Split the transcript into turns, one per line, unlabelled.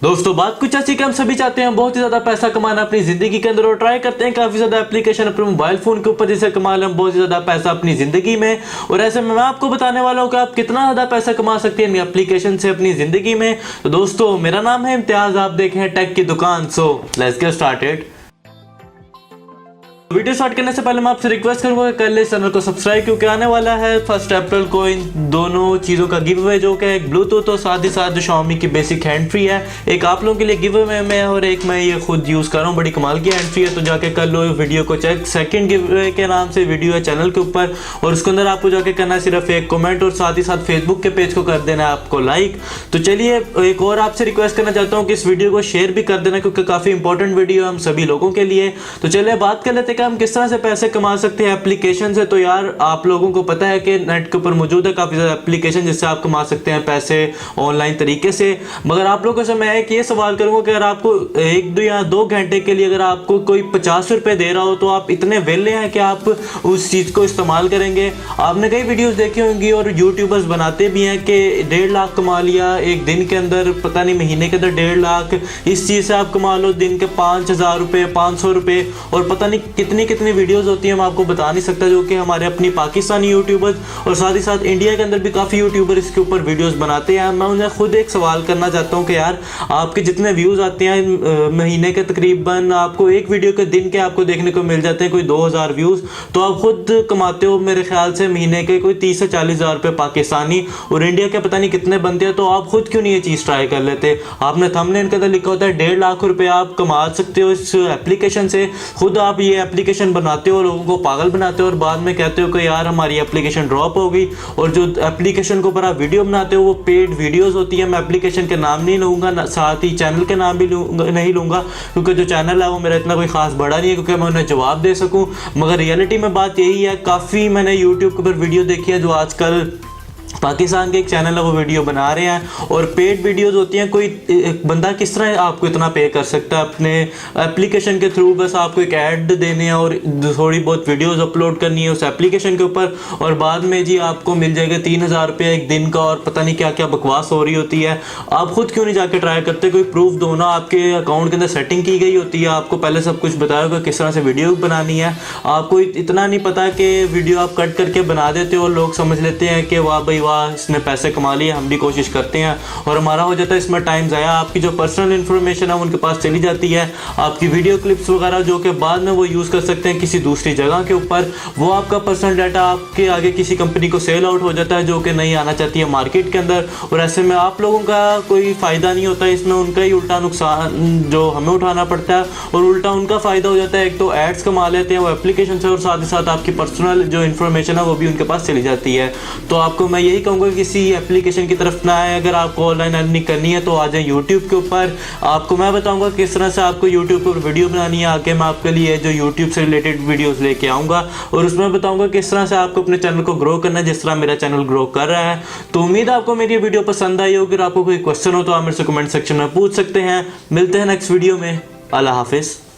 दोस्तों बात कुछ ऐसी कि हम सभी चाहते हैं बहुत ही ज्यादा पैसा कमाना अपनी जिंदगी के अंदर और ट्राई करते हैं काफी ज्यादा एप्लीकेशन अपने मोबाइल फोन के ऊपर जिससे कमा लें बहुत ही ज्यादा पैसा अपनी जिंदगी में। और ऐसे में मैं आपको बताने वाला हूं कि आप कितना ज्यादा पैसा कमा सकते हैं एप्लीकेशन से अपनी जिंदगी में। तो दोस्तों मेरा नाम है इम्तियाज, आप देख रहे हैं टेक की दुकान। So let's get started. Video start करने से पहले मैं आपसे रिक्वेस्ट करूंगा कि कर ले चैनल को सब्सक्राइब, क्योंकि आने वाला है 1 अप्रैल को इन दोनों चीज़ों का गिव अवे, जो कि एक ब्लूटूथ और साथ ही साथ जो Xiaomi की बेसिक हैंड फ्री है। एक आप लोगों के लिए गिव अवे में और एक मैं ये खुद यूज़ कर रहा हूँ, बड़ी कमाल की हैंड फ्री है। तो जाके कर लो वीडियो को चेक। सेकंड गिव अवे के नाम से वीडियो है चैनल के ऊपर और उसके अंदर आपको जाके करना है सिर्फ एक कमेंट और साथ ही साथ फेसबुक के पेज को कर देना है आपको लाइक। तो चलिए एक और आपसे रिक्वेस्ट करना चाहता हूँ कि इस वीडियो को शेयर भी कर देना, क्योंकि काफ़ी इंपॉर्टेंट वीडियो है हम सभी लोगों के लिए। तो चलिए बात कर लेते हैं कि हम किस तरह से पैसे कमा सकते हैं एप्लीकेशन से। तो यार आप लोगों को पता है कि नेट के ऊपर मौजूद है काफी ज्यादा एप्लीकेशन जिससे आप कमा सकते हैं पैसे ऑनलाइन तरीके से। मगर आप लोगों से मैं एक ये सवाल करूंगा कि अगर आपको 1 या 2 घंटे के लिए अगर आपको कोई 50 रुपए दे रहा हो तो आप इतने वेले हैं कि आप उस चीज को इस्तेमाल करेंगे। आपने कई वीडियोस देखी होंगी और यूट्यूबर्स बनाते भी हैं कि 1.5 लाख कमा लिया एक दिन के अंदर, पता नहीं महीने के अंदर 1.5 लाख। इस चीज से आप कमा लो दिन के 5,000 रुपए, 500 रुपए और पता नहीं कितनी कितनी वीडियोस होती है, मैं आपको बता नहीं सकता, जो कि हमारे अपनी पाकिस्तानी यूट्यूबर्स और साथ ही साथ इंडिया के अंदर भी काफ़ी यूट्यूबर इसके ऊपर वीडियोस बनाते हैं। मैं उन्हें खुद एक सवाल करना चाहता हूं कि यार आपके जितने व्यूज़ आते हैं महीने के तकरीबन आपको एक वीडियो के दिन के आपको देखने को मिल जाते हैं कोई 2,000 व्यूज़, तो आप खुद कमाते हो मेरे ख्याल से महीने के कोई 30 से 40 हज़ार रुपये पाकिस्तानी, और इंडिया के पता नहीं कितने बनते हैं। तो आप खुद क्यों नहीं ये चीज़ ट्राई कर लेते? आपने थंबनेल के अंदर लिखा होता है 1.5 लाख रुपये आप कमा सकते हो इस एप्लीकेशन से। खुद आप ये एप्लीकेशन बनाते हो, लोगों को पागल बनाते हो और बाद में कहते हो कि यार हमारी एप्लीकेशन ड्रॉप हो गई। और जो एप्लीकेशन के ऊपर आप वीडियो बनाते हो वो पेड वीडियोस होती है। मैं एप्लीकेशन के नाम नहीं लूँगा, साथ ही चैनल के नाम भी नहीं लूँगा, क्योंकि जो चैनल है वो मेरा इतना कोई खास बड़ा नहीं है क्योंकि मैं उन्हें जवाब दे सकूँ। मगर रियलिटी में बात यही है, काफ़ी मैंने यूट्यूब के ऊपर वीडियो देखी है जो आजकल पाकिस्तान के एक चैनल है वो वीडियो बना रहे हैं और पेड वीडियोस होती हैं। कोई एक बंदा किस तरह आपको इतना पे कर सकता है अपने एप्लीकेशन के थ्रू? बस आपको एक ऐड देने हैं और थोड़ी बहुत वीडियोस अपलोड करनी है उस एप्लीकेशन के ऊपर और बाद में जी आपको मिल जाएगा 3,000 रुपये एक दिन का और पता नहीं क्या क्या बकवास हो रही होती है। आप खुद क्यों नहीं जाके ट्राई करते? कोई प्रूफ दो ना। आपके अकाउंट के अंदर सेटिंग की गई होती है, आपको पहले सब कुछ बताया होगा किस तरह से वीडियो बनानी है। आपको इतना नहीं पता कि वीडियो आप कट करके बना देते हो और लोग समझ लेते हैं कि वाह भाई वाह इसने पैसे कमा लिए, हम भी कोशिश करते हैं और हमारा हो जाता है इसमें टाइम ज़ाया। आपकी जो पर्सनल इन्फॉर्मेशन है उनके पास चली जाती है, आपकी वीडियो क्लिप्स वगैरह जो कि बाद में वो यूज़ कर सकते हैं किसी दूसरी जगह के ऊपर। वो आपका पर्सनल डाटा आपके आगे किसी कंपनी को सेल आउट हो जाता है जो कि नहीं आना चाहती है मार्केट के अंदर, और ऐसे में आप लोगों का कोई फ़ायदा नहीं होता, इसमें उनका ही उल्टा नुकसान जो हमें उठाना पड़ता है और उल्टा उनका फ़ायदा हो जाता है। एक तो एड्स कमा लेते हैं वो एप्लीकेशन से और साथ ही साथ आपकी पर्सनल जो इन्फॉर्मेशन है वो भी उनके पास चली जाती है। तो आपको मैं यही कहूँगा किसी एप्लीकेशन की तरफ ना आए। अगर आपको ऑनलाइन अर्निंग करनी है तो आ जाए यूट्यूब के ऊपर। आपको मैं बताऊंगा किस तरह से आपको यूट्यूब पर वीडियो बनानी है। आगे मैं आपके लिए जो यूट्यूब से रिलेटेड वीडियोस लेके आऊँगा और उसमें बताऊंगा किस तरह से आपको अपने चैनल को ग्रो करना है, जिस तरह मेरा चैनल ग्रो कर रहा है। तो उम्मीद है आपको मेरी वीडियो पसंद आई होगी। अगर आपको कोई क्वेश्चन हो तो आप मेरे से कमेंट सेक्शन में पूछ सकते हैं। मिलते हैं नेक्स्ट वीडियो में। अल्लाह हाफिज़।